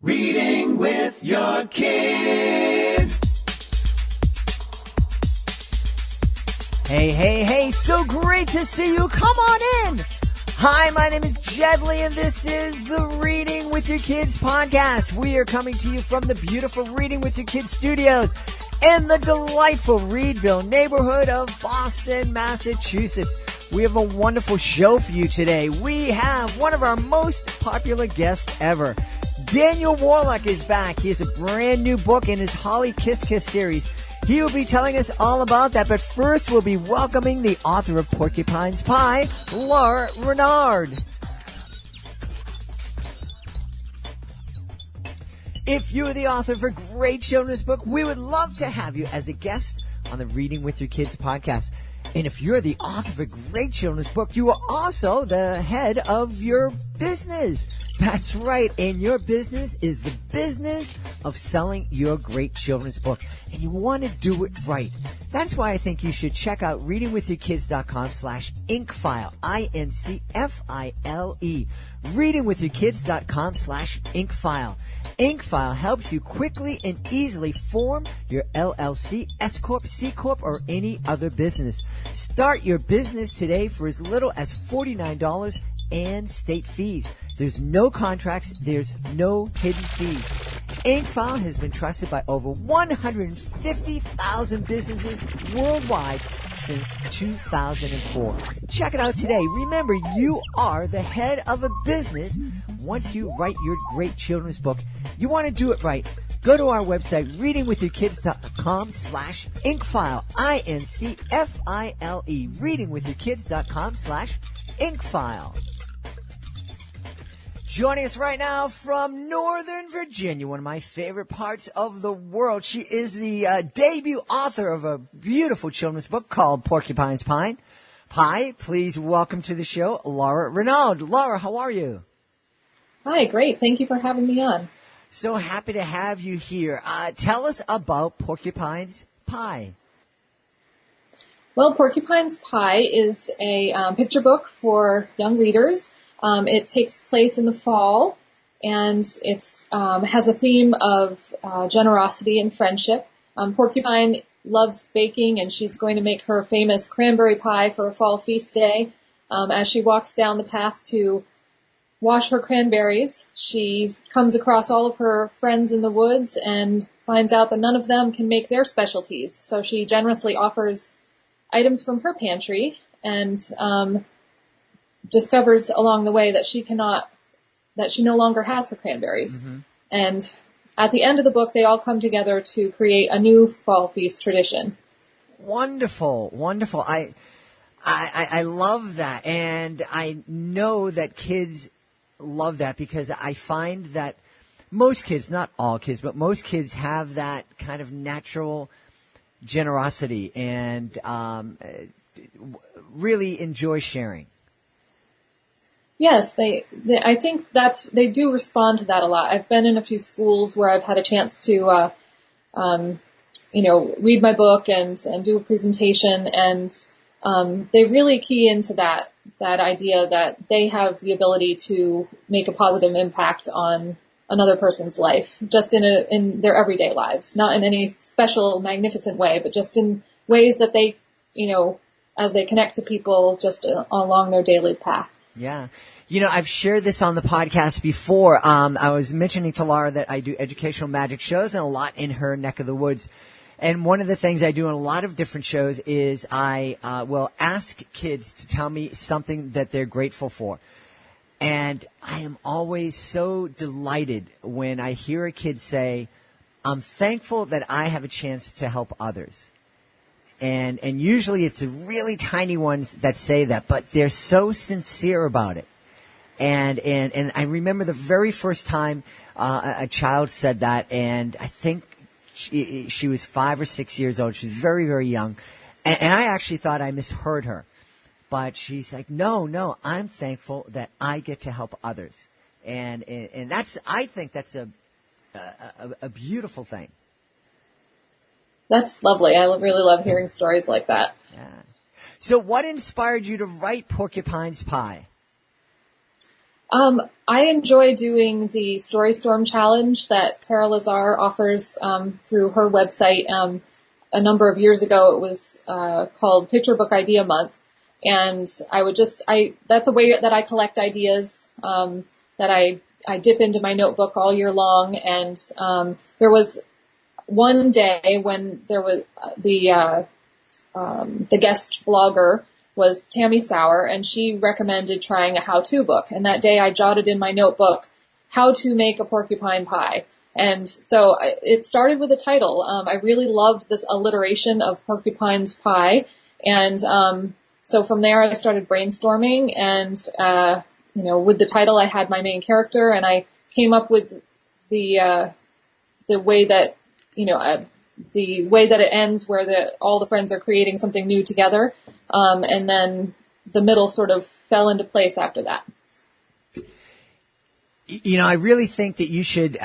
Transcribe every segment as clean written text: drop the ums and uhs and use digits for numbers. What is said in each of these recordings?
Reading with your kids. Hey, so great to see you. Come on in. Hi, my name is Jedley, and this is the Reading with Your Kids podcast. We are coming to you from the beautiful Reading with Your Kids studios in the delightful Reedville neighborhood of Boston, Massachusetts. We have a wonderful show for you today. We have one of our most popular guests ever. Daniel Warlock is back. He has a brand new book in his Holly Kiss Kiss series. He will be telling us all about that, but first we'll be welcoming the author of Porcupine Pie, Laura Renauld. If you are the author of a great children's book, we would love to have you as a guest on the Reading with Your Kids podcast. And if you're the author of a great children's book, you are also the head of your business. That's right. And your business is the business of selling your great children's book. And you want to do it right. That's why I think you should check out readingwithyourkids.com/inkfile. INCFILE. readingwithyourkids.com/inkfile. Inkfile helps you quickly and easily form your LLC, S Corp, C Corp, or any other business. Start your business today for as little as $49 and state fees. There's no contracts. There's no hidden fees. Inkfile has been trusted by over 150,000 businesses worldwide since 2004. Check it out today. Remember, you are the head of a business once you write your great children's book. You want to do it right. Go to our website, readingwithyourkids.com/inkfile. INCFILE. readingwithyourkids.com/inkfile. Joining us right now from Northern Virginia, one of my favorite parts of the world. She is the debut author of a beautiful children's book called Porcupine Pie. Please welcome to the show, Laura Renauld. Laura, how are you? Hi, great. Thank you for having me on. So happy to have you here. Tell us about Porcupine Pie. Well, Porcupine Pie is a picture book for young readers. It takes place in the fall, and it's has a theme of generosity and friendship. Porcupine loves baking, and she's going to make her famous cranberry pie for a fall feast day. As she walks down the path to wash her cranberries, she comes across all of her friends in the woods and finds out that none of them can make their specialties. So she generously offers items from her pantry and discovers along the way that she no longer has her cranberries. Mm-hmm. And at the end of the book, they all come together to create a new fall feast tradition. Wonderful. I love that. And I know that kids love that because I find that most kids, not all kids, but most kids have that kind of natural generosity and really enjoy sharing. Yes, I think they do respond to that a lot. I've been in a few schools where I've had a chance to, read my book and do a presentation, and they really key into that idea that they have the ability to make a positive impact on another person's life, just in their everyday lives, not in any special, magnificent way, but just in ways that they, as they connect to people just along their daily path. Yeah. I've shared this on the podcast before. I was mentioning to Laura that I do educational magic shows and a lot in her neck of the woods. And one of the things I do in a lot of different shows is I will ask kids to tell me something that they're grateful for. And I am always so delighted when I hear a kid say, I'm thankful that I have a chance to help others. And usually it's the really tiny ones that say that, but they're so sincere about it. And I remember the very first time a child said that, and I think she was 5 or 6 years old. She was very, very young. And I actually thought I misheard her. But she's like, no, I'm thankful that I get to help others. And I think that's a beautiful thing. That's lovely. I really love hearing stories like that. Yeah. So what inspired you to write Porcupine Pie? I enjoy doing the Story Storm Challenge that Tara Lazar offers through her website. A number of years ago, it was called Picture Book Idea Month, and that's a way that I collect ideas that I dip into my notebook all year long. And there was one day when there was the guest blogger was Tammy Sauer, and she recommended trying a how-to book. And that day I jotted in my notebook, how to make a porcupine pie. And so it started with a title. I really loved this alliteration of Porcupine's Pie. And so from there I started brainstorming, and with the title I had my main character, and I came up with the way that, the way that it ends, where all the friends are creating something new together. And then the middle sort of fell into place after that. I really think that you should,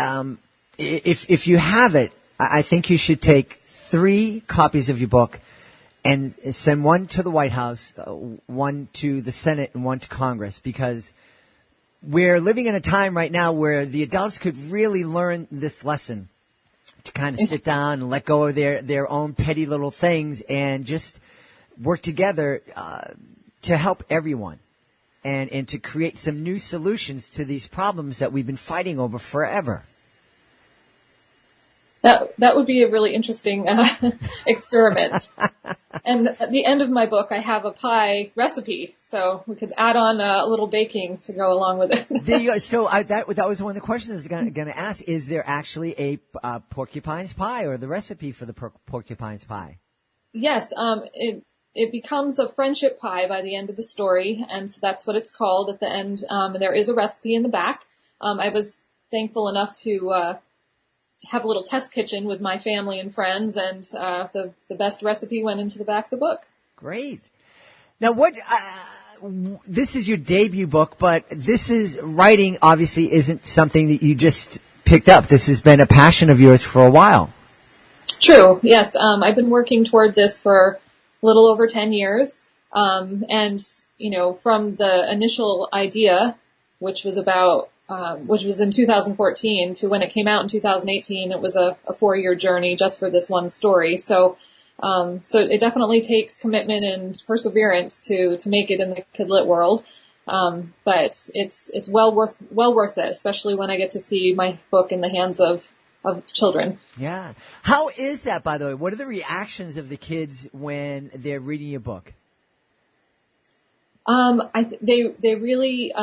if you have it, I think you should take 3 copies of your book and send one to the White House, one to the Senate, and one to Congress, because we're living in a time right now where the adults could really learn this lesson, to kind of sit down and let go of their own petty little things and just work together to help everyone and to create some new solutions to these problems that we've been fighting over forever. That would be a really interesting experiment. And at the end of my book, I have a pie recipe, so we could add on a little baking to go along with it. That was one of the questions I was going to ask. Is there actually a porcupine's pie, or the recipe for the porcupine's pie? Yes, it becomes a friendship pie by the end of the story, and so that's what it's called at the end. And there is a recipe in the back. I was thankful enough to have a little test kitchen with my family and friends, and the best recipe went into the back of the book. Great. Now, this is your debut book, but writing obviously isn't something that you just picked up. This has been a passion of yours for a while. True. Yes. I've been working toward this for a little over 10 years. And from the initial idea, which was in 2014, to when it came out in 2018, it was a 4-year journey just for this one story. So it definitely takes commitment and perseverance to make it in the Kidlit world. But it's well worth it, especially when I get to see my book in the hands of children. Yeah. How is that, by the way? What are the reactions of the kids when they're reading your book? They really,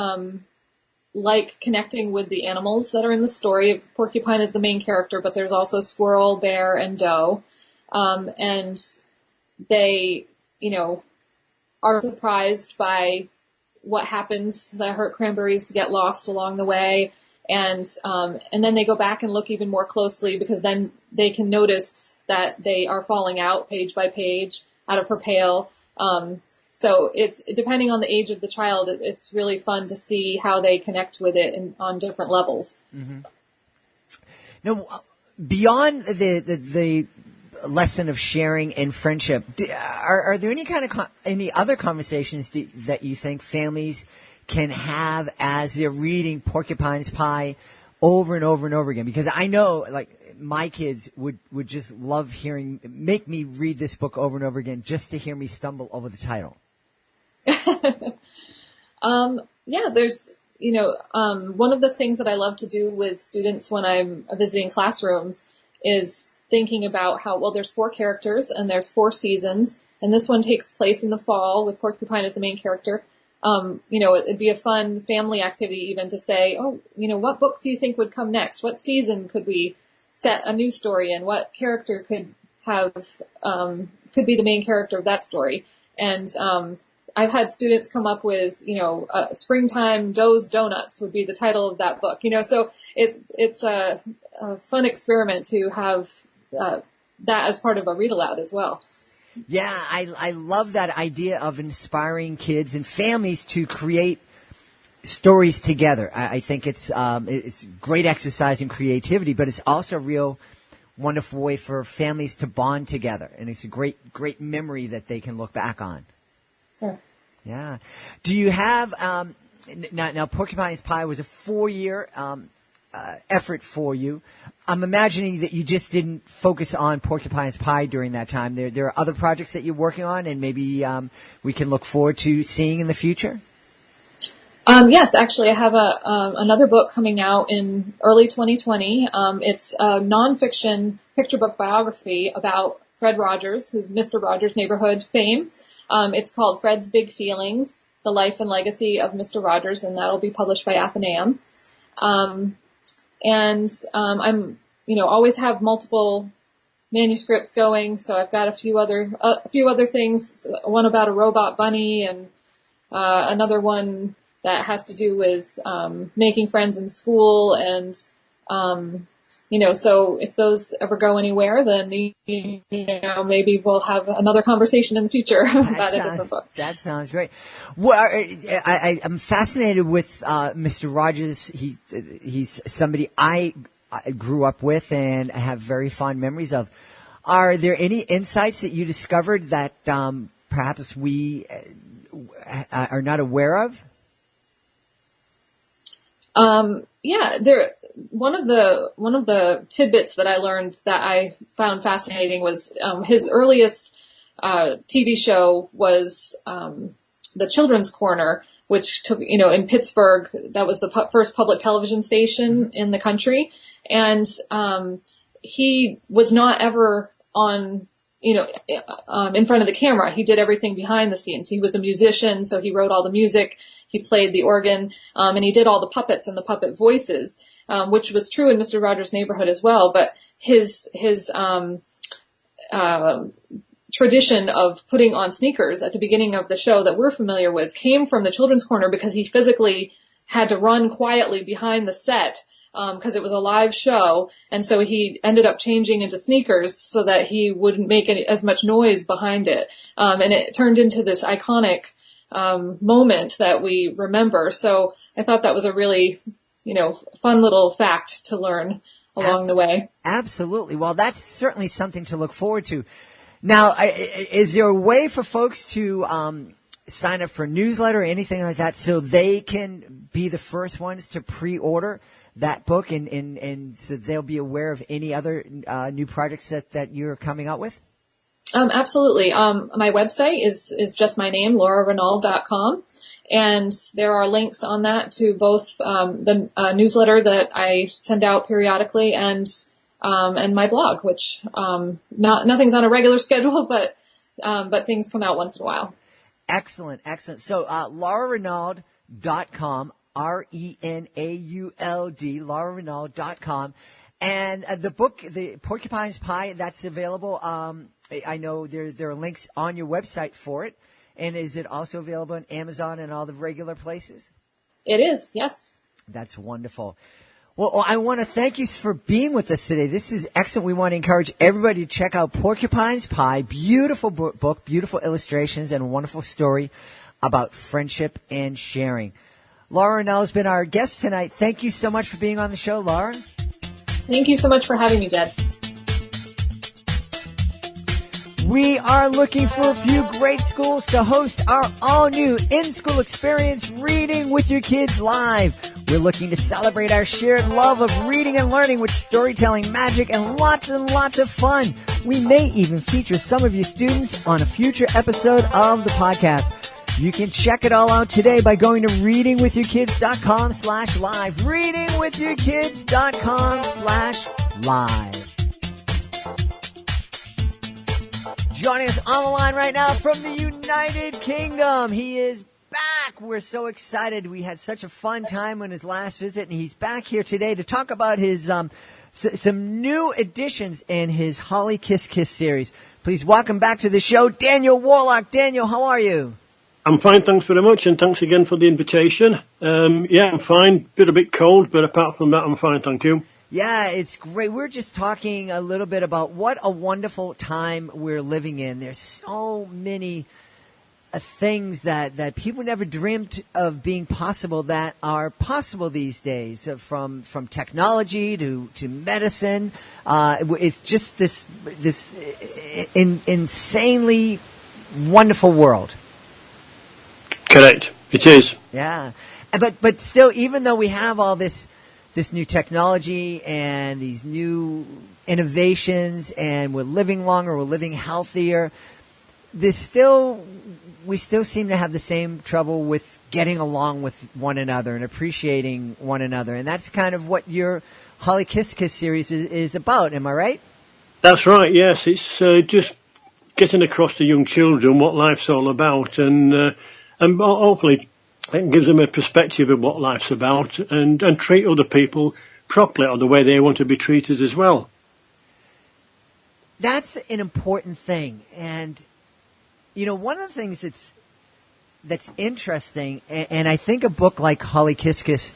like connecting with the animals that are in the story. Porcupine is the main character, but there's also squirrel, bear, and doe. And they, are surprised by what happens. The hurt cranberries get lost along the way. And then they go back and look even more closely, because then they can notice that they are falling out page by page out of her pail. So it's depending on the age of the child, it's really fun to see how they connect with it on different levels. Mm-hmm. Now, beyond the lesson of sharing and friendship, are there any other conversations that you think families can have as they're reading Porcupine's Pie over and over and over again? Because I know, my kids would just love make me read this book over and over again just to hear me stumble over the title. Yeah, there's, one of the things that I love to do with students when I'm visiting classrooms is thinking about how, there's 4 characters and there's 4 seasons, and this one takes place in the fall with Porcupine as the main character. It'd be a fun family activity even to say, what book do you think would come next? What season could we set a new story in? What character could be the main character of that story? And, I've had students come up with, Springtime Doe's Donuts would be the title of that book, so it's a fun experiment to have, that as part of a read aloud as well. Yeah, I love that idea of inspiring kids and families to create stories together. I think it's great exercise in creativity, but it's also a real wonderful way for families to bond together, and it's a great memory that they can look back on. Sure. Yeah. Do you have now Porcupine Pie was a 4-year effort for you. I'm imagining that you just didn't focus on Porcupine Pie during that time. There are other projects that you're working on, and maybe we can look forward to seeing in the future. Yes, actually, I have another book coming out in early 2020. It's a nonfiction picture book biography about Fred Rogers, who's Mr. Rogers' Neighborhood fame. It's called Fred's Big Feelings: The Life and Legacy of Mr. Rogers, and that'll be published by Athenaeum. I'm, always have multiple manuscripts going, so I've got a few other things. One about a robot bunny, and another one that has to do with making friends in school, and so if those ever go anywhere, then maybe we'll have another conversation in the future about a different book. That sounds great. Well, I'm fascinated with Mr. Rogers. He's somebody I grew up with and have very fond memories of. Are there any insights that you discovered that perhaps we are not aware of? One of the tidbits that I learned that I found fascinating was his earliest TV show was the Children's Corner, which took in Pittsburgh. That was the first public television station in the country, and he was not ever on in front of the camera. He did everything behind the scenes. He was a musician, so he wrote all the music. He played the organ, and he did all the puppets and the puppet voices, which was true in Mr. Rogers' Neighborhood as well. But his tradition of putting on sneakers at the beginning of the show that we're familiar with came from the Children's Corner, because he physically had to run quietly behind the set, because it was a live show, and so he ended up changing into sneakers so that he wouldn't make as much noise behind it, and it turned into this iconic moment that we remember. So I thought that was a really, fun little fact to learn along the way. Absolutely. Well, that's certainly something to look forward to. Now, is there a way for folks to sign up for a newsletter or anything like that so they can be the first ones to pre-order that book and so they'll be aware of any other new projects that you're coming out with? Absolutely. My website is just my name, laurarenauld.com. And there are links on that to both the newsletter that I send out periodically and my blog, which nothing's on a regular schedule, but things come out once in a while. Excellent. So laurarenauld.com, Renauld, laurarenauld.com. And the book, the Porcupine Pie, that's available. I know there are links on your website for it. And is it also available on Amazon and all the regular places? It is, yes. That's wonderful. Well, I want to thank you for being with us today. This is excellent. We want to encourage everybody to check out Porcupine Pie. Beautiful book, beautiful illustrations, and a wonderful story about friendship and sharing. Laura Renauld has been our guest tonight. Thank you so much for being on the show, Laura. Thank you so much for having me, Jed. We are looking for a few great schools to host our all-new in-school experience, Reading with Your Kids Live. We're looking to celebrate our shared love of reading and learning with storytelling, magic, and lots of fun. We may even feature some of your students on a future episode of the podcast. You can check it all out today by going to readingwithyourkids.com/live. readingwithyourkids.com/live. Joining us on the line right now from the United Kingdom, he is back. We're so excited. We had such a fun time on his last visit, and he's back here today to talk about his some new additions in his Holly Kiss Kiss series. Please welcome back to the show, Daniel Warlock. Daniel, how are you? I'm fine, thanks very much, and thanks again for the invitation. I'm fine. A bit cold, but apart from that, I'm fine, thank you. Yeah, it's great. We're just talking a little bit about what a wonderful time we're living in. There's so many things that people never dreamt of being possible that are possible these days, from technology to medicine. It's just this insanely wonderful world. Correct. It is. Yeah. But still, even though we have all this new technology and these new innovations, and we're living longer, we're living healthier, we still seem to have the same trouble with getting along with one another and appreciating one another. And that's kind of what your Holly Kiss Kiss series is about. Am I right? That's right, yes. It's just getting across to young children what life's all about, and hopefully it gives them a perspective of what life's about, and treat other people properly or the way they want to be treated as well. That's an important thing. And, one of the things that's interesting, and I think a book like Holly Kiss Kiss,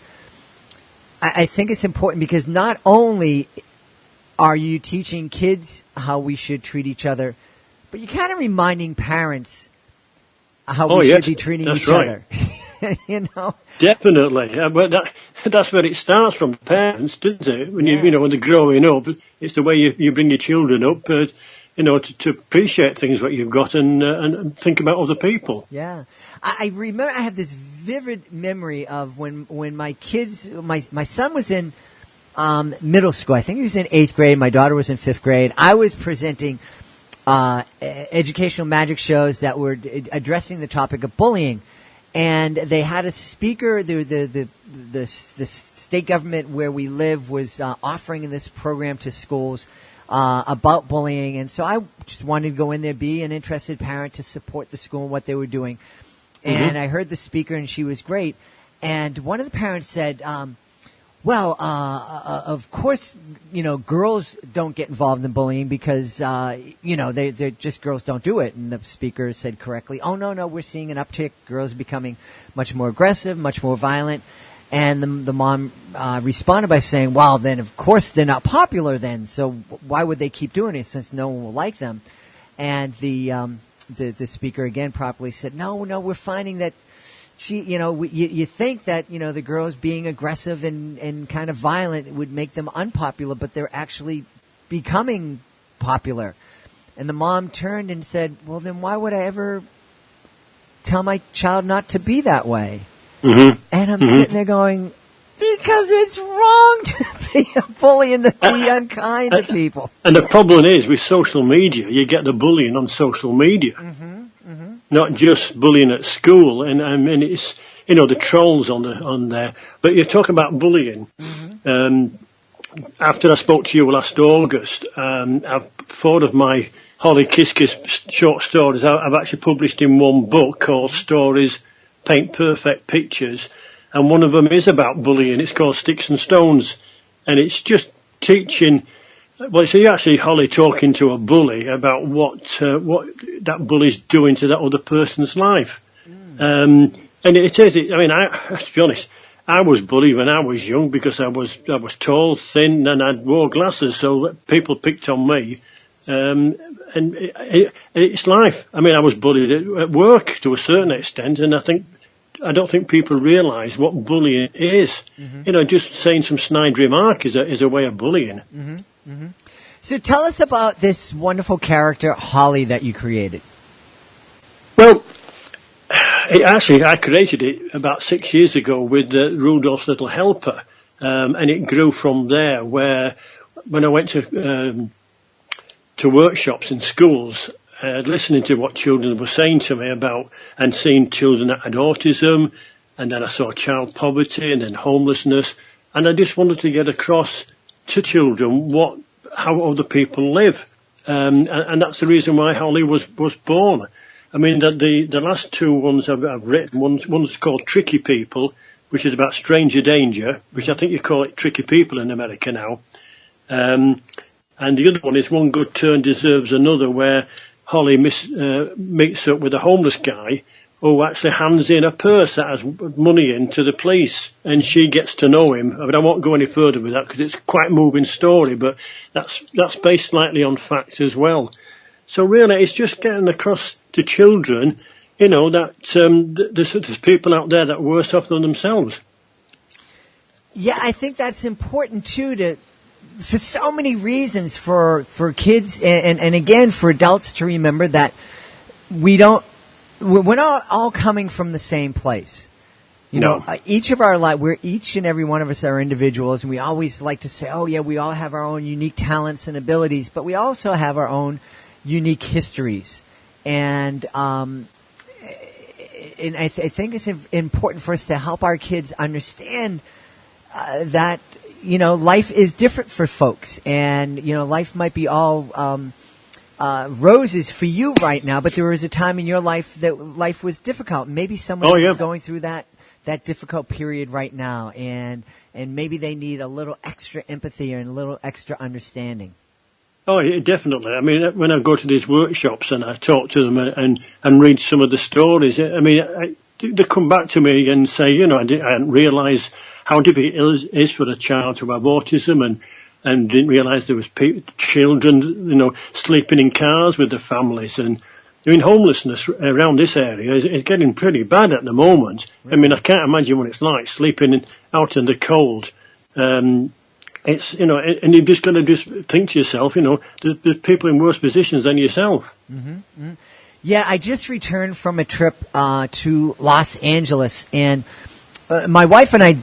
I think it's important because not only are you teaching kids how we should treat each other, but you're kind of reminding parents how we should be treating each other. Definitely. But that's where it starts from parents, doesn't it? When when they're growing up, it's the way you bring your children up, to appreciate things what you've got and think about other people. Yeah. I remember I have this vivid memory of when my kids, my son was in middle school. I think he was in 8th grade. My daughter was in 5th grade. I was presenting educational magic shows that were addressing the topic of bullying. And they had a speaker, the state government where we live was offering this program to schools about bullying. And so I just wanted to go in there, be an interested parent to support the school and what they were doing. And I heard the speaker, and she was great. And one of the parents said, of course, girls don't get involved in bullying because, they're just girls don't do it. And the speaker said correctly, oh, no, we're seeing an uptick. Girls are becoming much more aggressive, much more violent. And the mom responded by saying, well, then, of course, they're not popular then. So why would they keep doing it since no one will like them? And the speaker again properly said, no, we're finding that you think that, the girls being aggressive and kind of violent would make them unpopular, but they're actually becoming popular. And the mom turned and said, well, then why would I ever tell my child not to be that way? Mm-hmm. And I'm sitting there going, because it's wrong to be a bully and to be unkind to people. And the problem is with social media, you get the bullying on social media. Not just bullying at school, and I mean it's the trolls on there. But you talk about bullying. After I spoke to you last August, I've 4 of my Holly Kiss Kiss short stories I've actually published in one book called Stories Paint Perfect Pictures, and one of them is about bullying. It's called Sticks and Stones, and it's just teaching. Well, it's actually Holly talking to a bully about what that bully's doing to that other person's life. And it is. To be honest, I was bullied when I was young because I was tall, thin, and I wore glasses, so people picked on me. And it's life. I mean, I was bullied at work to a certain extent, and I don't think people realise what bullying is. Just saying some snide remark is a way of bullying. So tell us about this wonderful character, Holly, that you created. Well, I created it about 6 years ago with Rudolph's Little Helper, and it grew from there. Where when I went to workshops in schools, listening to what children were saying to me about, and seeing children that had autism, and then I saw child poverty and then homelessness, and I just wanted to get across to children how other people live, and that's the reason why Holly was born. I mean, the last 2 ones I've written, one's called Tricky People, which is about stranger danger, which I think you call it Tricky People in America now, and the other one is One Good Turn Deserves Another, where Holly meets up with a homeless guy who actually hands in a purse that has money in to the police, and she gets to know him. I mean, I won't go any further with that because it's quite a moving story, but that's based slightly on fact as well. So really, it's just getting across to children, that there's people out there that are worse off than themselves. Yeah, I think that's important too, for so many reasons, for kids and again for adults to remember that we're not all coming from the same place. You know, each of our life, each and every one of us are individuals, and we always like to say, oh yeah, we all have our own unique talents and abilities, but we also have our own unique histories. And I think it's important for us to help our kids understand that, you know, life is different for folks, and, you know, life might be all roses for you right now, but there was a time in your life that life was difficult. Maybe someone is going through that difficult period right now, and maybe they need a little extra empathy and a little extra understanding. Oh, yeah, definitely. I mean, when I go to these workshops and I talk to them and read some of the stories, I mean, they come back to me and say, you know, I didn't realise how difficult it is for a child to have autism, and didn't realise there was children, you know, sleeping in cars with their families. And I mean, homelessness around this area is getting pretty bad at the moment. Right. I mean, I can't imagine what it's like sleeping out in the cold. It's, you know, and you've just got to just think to yourself, you know, there's people in worse positions than yourself. Mm-hmm. Mm-hmm. Yeah, I just returned from a trip to Los Angeles, and my wife and I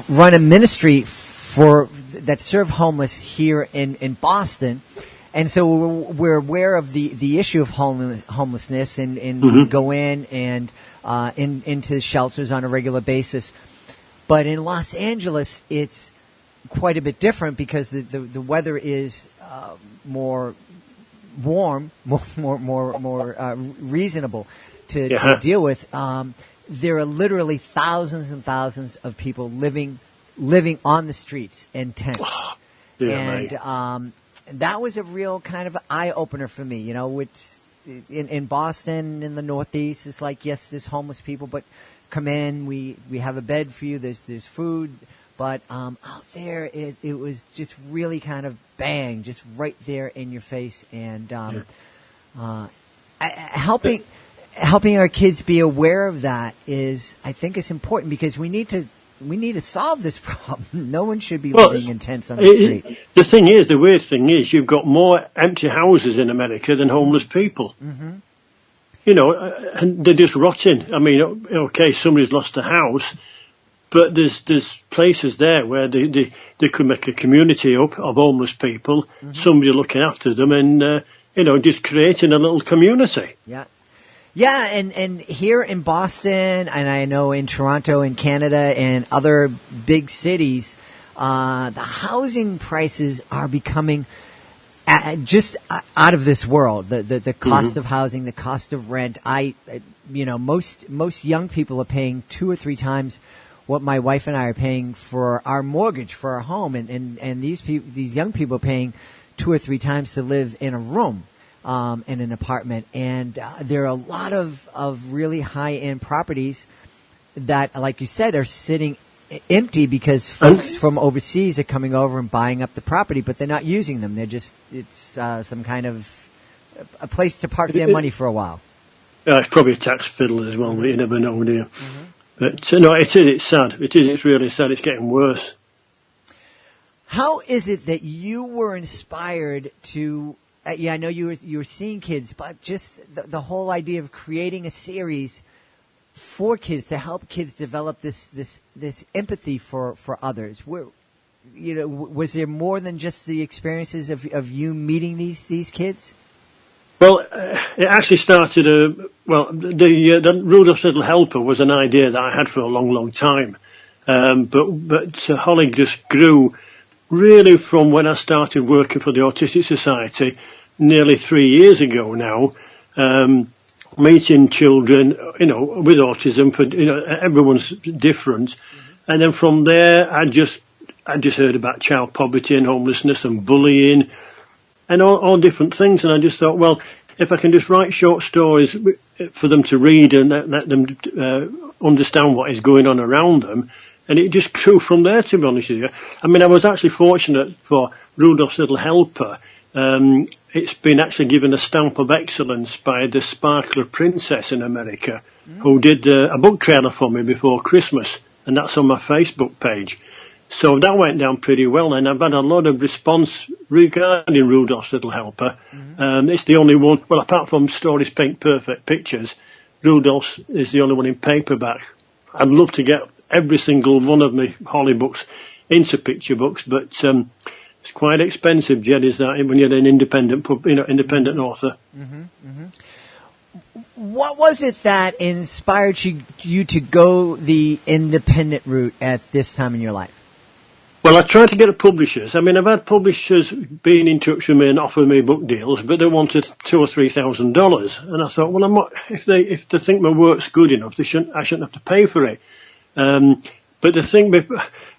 run a ministry that serve homeless here in Boston. And so we're aware of the issue of homelessness, and we go in and into shelters on a regular basis. But in Los Angeles, it's quite a bit different because the weather is more warm, more reasonable to deal with. There are literally thousands and thousands of people living on the streets in tents, and that was a real kind of eye opener for me. You know, it's in Boston, in the Northeast, it's like, yes, there's homeless people, but come in, we have a bed for you, there's food. But out there, it was just really kind of bang, just right there in your face, and helping our kids be aware of that I think is important, because we need to solve this problem. No one should be living in tents on the street. The weird thing is, you've got more empty houses in America than homeless people. Mm-hmm. You know, and they're just rotting. I mean, okay, somebody's lost a house, but there's places there where they could make a community up of homeless people, somebody looking after them, and you know, just creating a little community. Yeah. Yeah, and here in Boston, and I know in Toronto and Canada and other big cities, the housing prices are becoming just out of this world. The cost of housing, the cost of rent. Most young people are paying 2 or 3 times what my wife and I are paying for our mortgage for our home, and these young people are paying 2 or 3 times to live in a room. In an apartment, and there are a lot of really high-end properties that, like you said, are sitting empty because folks from overseas are coming over and buying up the property, but they're not using them. It's some kind of a place to park their money for a while. It's probably a tax fiddle as well, but you never know, do you? Mm-hmm. But no, it's sad. It's really sad. It's getting worse. How is it that you were inspired to? I know you were seeing kids, but just the whole idea of creating a series for kids to help kids develop this empathy for others. Was there more than just the experiences of you meeting these kids? Well, it actually started. The Rudolph's Little Helper was an idea that I had for a long time, but Holly just grew really from when I started working for the Autistic Society nearly 3 years ago now, meeting children, you know, with autism. Everyone's different, and then from there, I just heard about child poverty and homelessness and bullying, and all different things. And I just thought, well, if I can just write short stories for them to read and let them understand what is going on around them, and it just grew from there. To be honest with you, I mean, I was actually fortunate for Rudolph's Little Helper. It's been actually given a stamp of excellence by the Sparkler Princess in America, who did a book trailer for me before Christmas, and that's on my Facebook page. So that went down pretty well, and I've had a lot of response regarding Rudolph's Little Helper. It's the only one, well, apart from Stories Paint Perfect Pictures, Rudolph's is the only one in paperback I'd love to get every single one of my Holly books into picture books, but it's quite expensive, Jed, is that, when you're an independent author. What was it that inspired you to go the independent route at this time in your life? Well, I tried to get the publishers. I mean, I've had publishers being in touch with me and offer me book deals, but they wanted $2,000 or $3,000, and I thought, well, I'm not. If they think my work's good enough, I shouldn't have to pay for it. But the thing,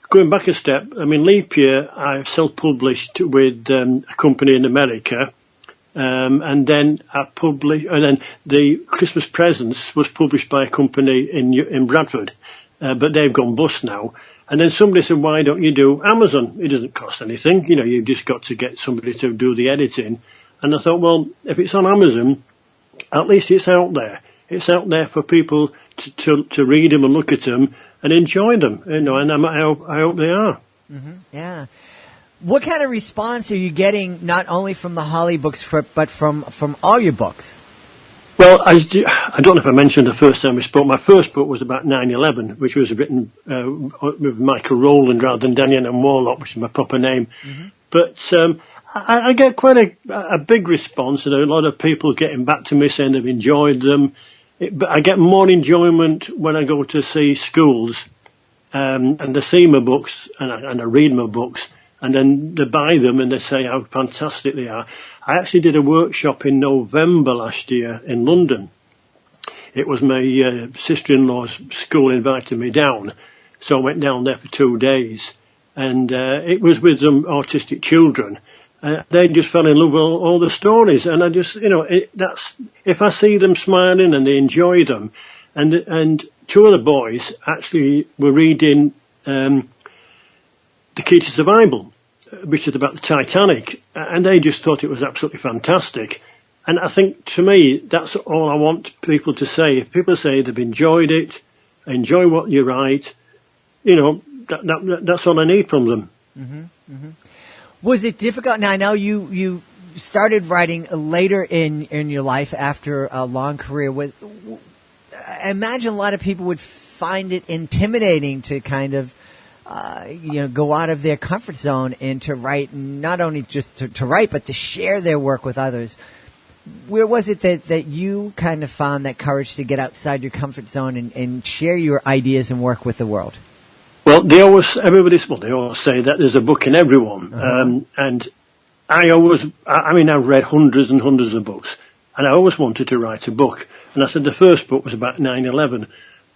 going back a step, I mean, Leap Year, I self-published with a company in America, and then the Christmas Presents was published by a company in Bradford, but they've gone bust now. And then somebody said, why don't you do Amazon? It doesn't cost anything. You've just got to get somebody to do the editing. And I thought, well, if it's on Amazon, at least it's out there. It's out there for people to read them and look at them and enjoy them, and I hope they are. Mm-hmm. Yeah. What kind of response are you getting, not only from the Holly books, but from all your books? Well, I don't know if I mentioned the first time we spoke. My first book was about 9/11, which was written with Michael Rowland rather than Daniel Warlock, which is my proper name. Mm-hmm. But I get quite a big response, and a lot of people getting back to me saying they've enjoyed them. But I get more enjoyment when I go to see schools and they see my books and I read my books, and then they buy them and they say how fantastic they are. I actually did a workshop in November last year in London. It was my sister-in-law's school invited me down, so I went down there for 2 days, and it was with some autistic children. They just fell in love with all the stories, and I just, that's, if I see them smiling and they enjoy them, and two of the boys actually were reading The Key to Survival, which is about the Titanic, and they just thought it was absolutely fantastic. And I think, to me, that's all I want people to say. If people say they've enjoyed it, enjoy what you write, that's all I need from them. Mm-hmm. Mm-hmm. Was it difficult? Now, I know you started writing later in your life after a long career. I imagine a lot of people would find it intimidating to kind of go out of their comfort zone and to write, not only just to write, but to share their work with others. Where was it that you kind of found that courage to get outside your comfort zone and share your ideas and work with the world? Well, they always say that there's a book in everyone. Uh-huh. And I've read hundreds and hundreds of books, and I always wanted to write a book. And I said the first book was about 9/11.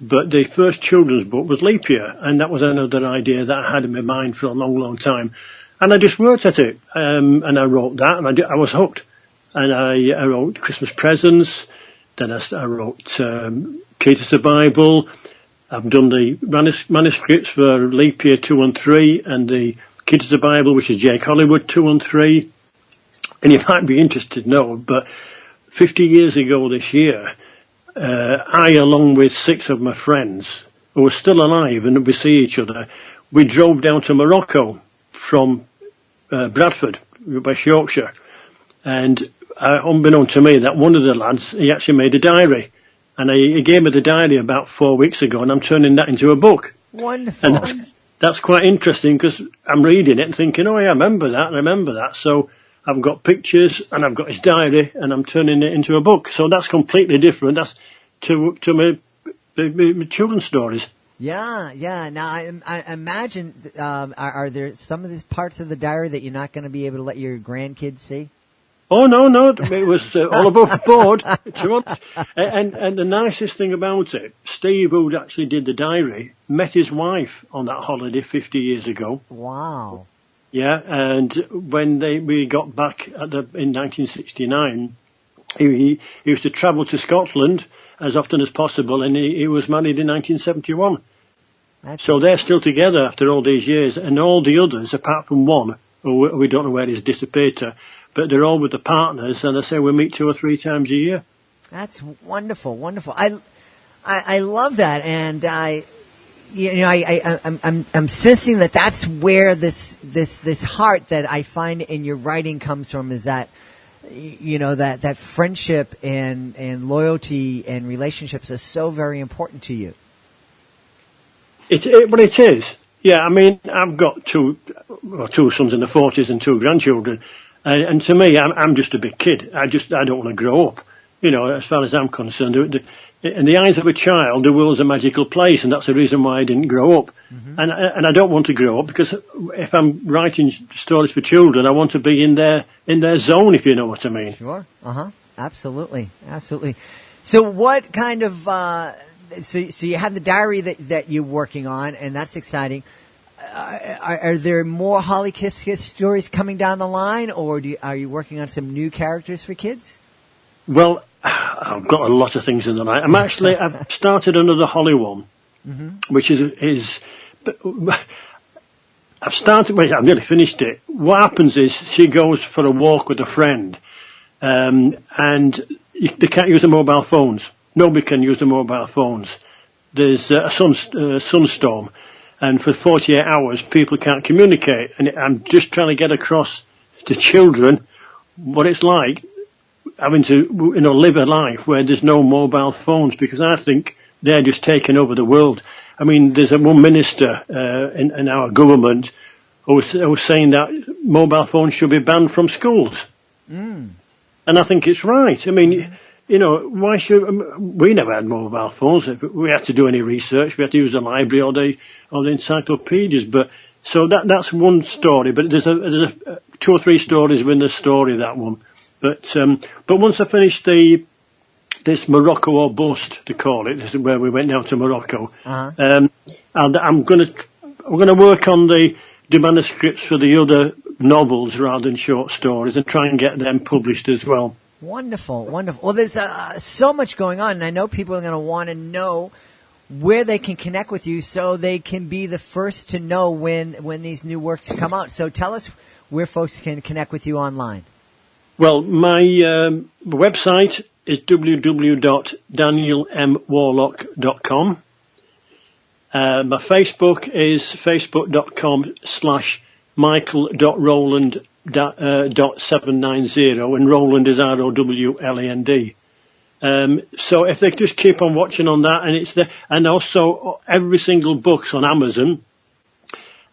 But the first children's book was Leap Year, and that was another idea that I had in my mind for a long, long time. And I just worked at it, and I wrote that, and I was hooked. And I wrote Christmas Presents, then I wrote Key to Survival. I've done the manuscripts for Leap Year 2 and 3, and the Key to Survival, which is Jake Hollywood 2 and 3. And you might be interested to know, but 50 years ago this year, I, along with 6 of my friends who were still alive and we see each other, we drove down to Morocco from Bradford, West Yorkshire. And unbeknown to me, that one of the lads, he actually made a diary. And he gave me the diary about 4 weeks ago, and I'm turning that into a book. Wonderful. And that's quite interesting, because I'm reading it and thinking, oh, yeah, I remember that. So I've got pictures and I've got his diary and I'm turning it into a book. So that's completely different. That's to my children's stories. Yeah. Now I imagine, are there some of these parts of the diary that you're not going to be able to let your grandkids see? Oh, no. It was all above board. And the nicest thing about it, Steve, who actually did the diary, met his wife on that holiday 50 years ago. Wow. Yeah, and when we got back in 1969, he used to travel to Scotland as often as possible, and he was married in 1971. So they're still together after all these years, and all the others, apart from one, who we don't know where he's disappeared to, but they're all with the partners, and I say we meet 2 or 3 times a year. That's wonderful. I love that, and I'm sensing that that's where this heart that I find in your writing comes from, is that, that friendship and loyalty and relationships are so very important to you. But it is. Yeah, I mean, I've got two sons in the 40s and 2 grandchildren, and to me, I'm just a big kid. I don't want to grow up. You know, as far as I'm concerned, in the eyes of a child, the world's a magical place, and that's the reason why I didn't grow up. Mm-hmm. And I don't want to grow up, because if I'm writing stories for children, I want to be in their zone, if you know what I mean. Sure. Absolutely. So what kind of so you have the diary that you're working on, and that's exciting. Are there more Holly Kiss stories coming down the line, or are you working on some new characters for kids? Well, I've got a lot of things in the line. I've started another Holly one, mm-hmm. which is I've nearly finished it. What happens is she goes for a walk with a friend, and they can't use the mobile phones. Nobody can use the mobile phones. There's a sunstorm, and for 48 hours people can't communicate. And I'm just trying to get across to children what it's like having to, live a life where there's no mobile phones, because I think they're just taking over the world. I mean, there's one minister in our government who was saying that mobile phones should be banned from schools. Mm. And I think it's right. I mean, why should we never had mobile phones? If we had to do any research, we had to use the library or the encyclopedias. But so that's one story. But there's 2 or 3 stories within the story, that one. But once I finish this Morocco or bust, to call it, this is where we went down to Morocco. Uh-huh. I'm going to work on the manuscripts for the other novels rather than short stories, and try and get them published as well. Wonderful. Well, there's so much going on, and I know people are going to want to know where they can connect with you, so they can be the first to know when these new works come out. So tell us where folks can connect with you online. Well, my website is www.danielmwarlock.com. My Facebook is facebook.com/michael.rowland.790, and Rowland is ROWLAND. So if they just keep on watching on that, and it's there, and also every single book's on Amazon.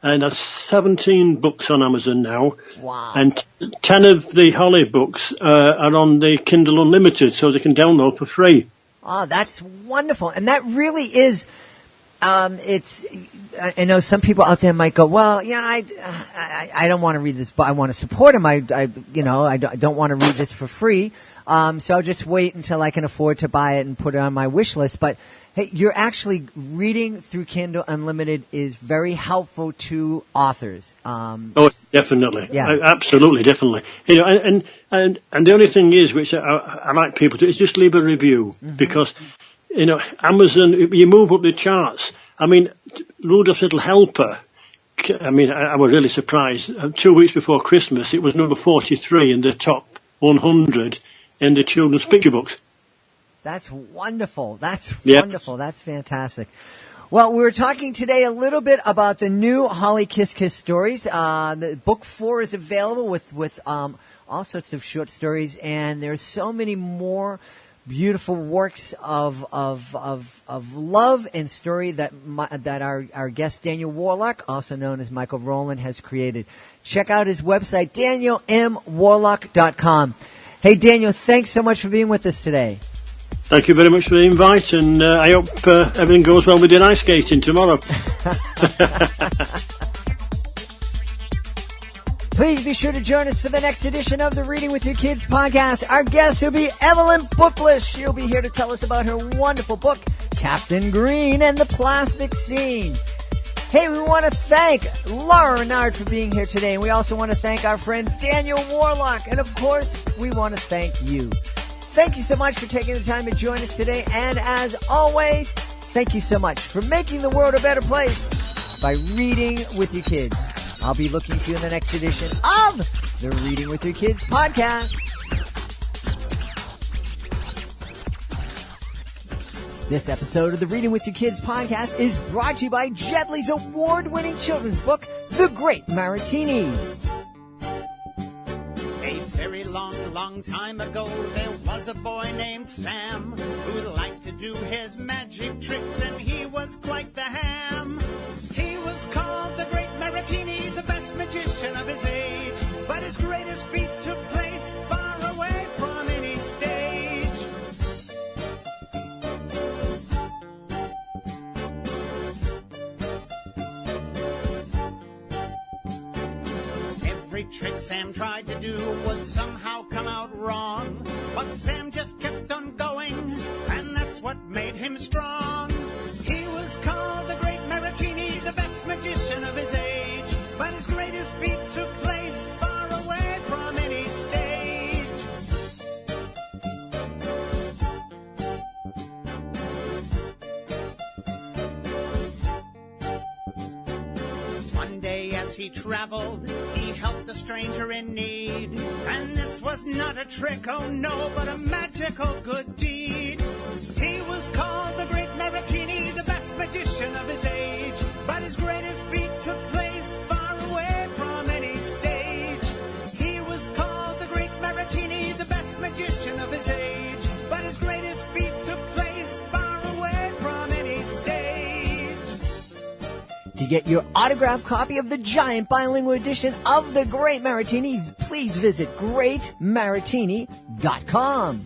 And there's 17 books on Amazon now. Wow. And 10 of the Holly books are on the Kindle Unlimited, so they can download for free. Oh, that's wonderful. And that really is, I know some people out there might go, well, yeah, I don't want to read this, but I want to support him. I don't want to read this for free. So I'll just wait until I can afford to buy it and put it on my wish list. But hey, you're actually reading through Kindle Unlimited is very helpful to authors. Definitely. Yeah. Absolutely, definitely. And the only thing is, which I like people to, is just leave a review, mm-hmm. because, Amazon, you move up the charts. I mean, Rudolph's Little Helper, I was really surprised. 2 weeks before Christmas, it was number 43 in the top 100 in the children's picture books. That's wonderful. Wonderful. That's fantastic. Well, we were talking today a little bit about the new Holly Kiss stories. The book 4 is available with all sorts of short stories, and there's so many more beautiful works of love and story that our guest Daniel Warlock, also known as Michael Rowland, has created. Check out his website, DanielMWarlock.com. Hey, Daniel, thanks so much for being with us today. Thank you very much for the invite, and I hope everything goes well with your ice skating tomorrow. Please be sure to join us for the next edition of the Reading with Your Kids podcast. Our guest will be Evelyn Bookless. She'll be here to tell us about her wonderful book, Captain Green and the Plastic Scene. Hey, we want to thank Laura Renauld for being here today, and we also want to thank our friend Daniel Warlock, and of course, we want to thank you. Thank you so much for taking the time to join us today, and as always, thank you so much for making the world a better place by reading with your kids. I'll be looking to you in the next edition of the Reading with Your Kids podcast. This episode of the Reading with Your Kids podcast is brought to you by Jedley's award-winning children's book, The Great Maritini. A very long time ago, there was a boy named Sam who liked to do his magic tricks, and he was quite the ham. Maritini, the best magician of his age. But his greatest feat took place far away from any stage. Every trick Sam tried to do would somehow come out wrong. But Sam just kept on going, and that's what made him strong. He was called the Great Maritini, the best magician of his age. But his greatest feat took place far away from any stage. One day as he traveled, he helped a stranger in need. And this was not a trick, oh no, but a magical good deed. He was called the Great Maritini, the best magician of his age. But his greatest feat took place far away from any stage. He was called the Great Maritini, the best magician of his age. But his greatest feat took place far away from any stage. To get your autographed copy of the giant bilingual edition of The Great Maritini, please visit greatmaritini.com.